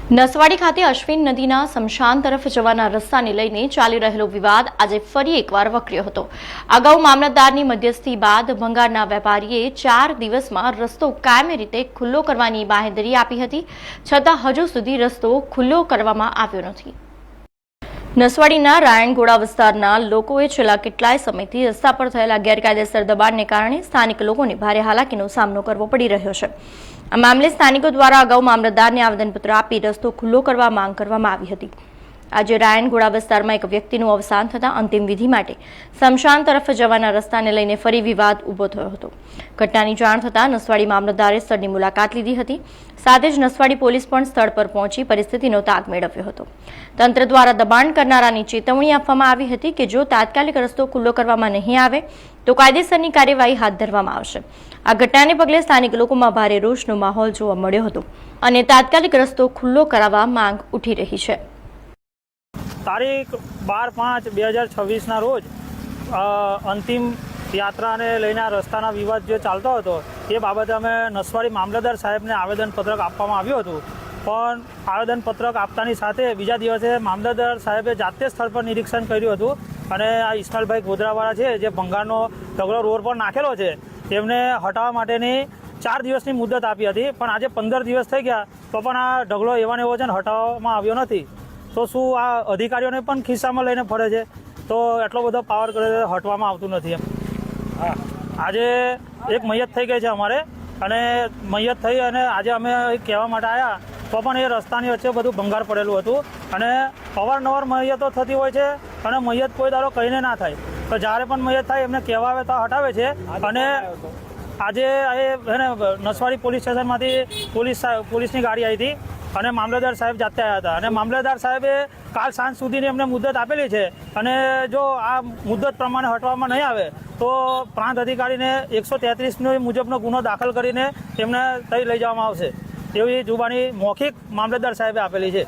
નસવાડી ખાતે અશ્વિન નદીના સ્મશાન તરફ જવાના રસ્તાને લઈને ચાલી રહેલો વિવાદ આજે ફરી એકવાર વકર્યો હતો। અગાઉ મામલતદારની મધ્યસ્થી બાદ ભંગારના વેપારીએ 4 દિવસમાં રસ્તો કાયમી રીતે ખુલ્લો કરવાની બાંહેધરી આપી હતી, છતાં હજુ સુધી રસ્તો ખુલ્લો કરવામાં આવ્યો નથી। નસવાડીના રાયણગોળા વિસ્તારના લોકોએ છેલ્લા કેટલાય સમયથી રસ્તા પર થયેલા ગેરકાયદેસર દબાણને કારણે સ્થાનિક લોકોને ભારે હાલાકીનો સામનો કરવો પડી રહ્યો છે। આ મામલે સ્થાનિકો દ્વારા અગાઉ મામલતદારને આવેદનપત્ર આપી રસ્તો ખુલ્લો કરવા માંગ કરવામાં આવી હતી। આજે રાયણગોળા વિસ્તારમાં એક વ્યક્તિનું અવસાન થતાં અંતિમ વિધિ માટે સ્મશાન તરફ જવાના રસ્તાને લઈને ફરી વિવાદ ઊભો થયો હતો। ઘટનાની જાણ થતાં નસવાડી મામલતદારે સ્થળની મુલાકાત લીધી હતી, સાથે જ નસવાડી પોલીસ પણ સ્થળ પર પહોંચી પરિસ્થિતિનો તાગ મેળવ્યો હતો। તંત્ર દ્વારા દબાણ કરનારાની ચેતવણી આપવામાં આવી હતી કે જો તાત્કાલિક રસ્તો ખુલ્લો કરવામાં નહીં આવે તો કાયદેસરની કાર્યવાહી હાથ ધરવામાં આવશે। આ ઘટનાને પગલે સ્થાનિક લોકોમાં ભારે રોષનો માહોલ જોવા મળ્યો હતો અને તાત્કાલિક રસ્તો ખુલ્લો કરાવવા માંગ ઉઠી રહી છે। તારીખ 12/5/2026ના રોજ અંતિમ યાત્રાને લઈને આ રસ્તાના વિવાદ જે ચાલતો હતો એ બાબતે અમે નસવાડી મામલતદાર સાહેબને આવેદનપત્રક આપવામાં આવ્યું હતું, પણ આવેદનપત્રક આપતાની સાથે બીજા દિવસે મામલતદાર સાહેબે જાતે સ્થળ પર નિરીક્ષણ કર્યું હતું અને આ ઇસ્માઇલભાઈ ગોધરાવાળા છે જે ભંગારનો ઢગલો રોડ પર નાખેલો છે તેમને હટાવવા માટેની 4 દિવસની મુદત આપી હતી, પણ આજે 15 દિવસ થઈ ગયા તો પણ આ ઢગલો એવા ને એવો છે ને હટાવવામાં આવ્યો નથી। તો શું આ અધિકારીઓને પણ ખિસ્સામાં લઈને ફરે છે? તો એટલો બધો પાવર કરે હટવામાં આવતું નથી એમ। આજે એક મૈયત થઈ ગઈ છે અમારે, અને મૈયત થઈ અને આજે અમે કહેવા માટે આવ્યા તો પણ એ રસ્તાની વચ્ચે બધું ભંગાર પડેલું હતું અને અવારનવાર મૈયતો થતી હોય છે અને મૈયત કોઈ દાડો કહીને ના થાય, તો જ્યારે પણ મૈયત થાય એમને કહેવા આવે તો હટાવે છે। અને આજે એને નસવાડી પોલીસ સ્ટેશનમાંથી પોલીસની ગાડી આવી હતી અને મામલતદાર સાહેબ જાતે આવ્યા હતા અને મામલતદાર સાહેબે કાલ સાંજ સુધીની એમને મુદત આપેલી છે અને જો આ મુદત પ્રમાણે હટવામાં નહીં આવે તો પ્રાંત અધિકારીને 133 મુજબનો ગુનો દાખલ કરીને એમને તઈ લઈ જવામાં આવશે, એવી જુબાની મૌખિક મામલતદાર સાહેબે આપેલી છે।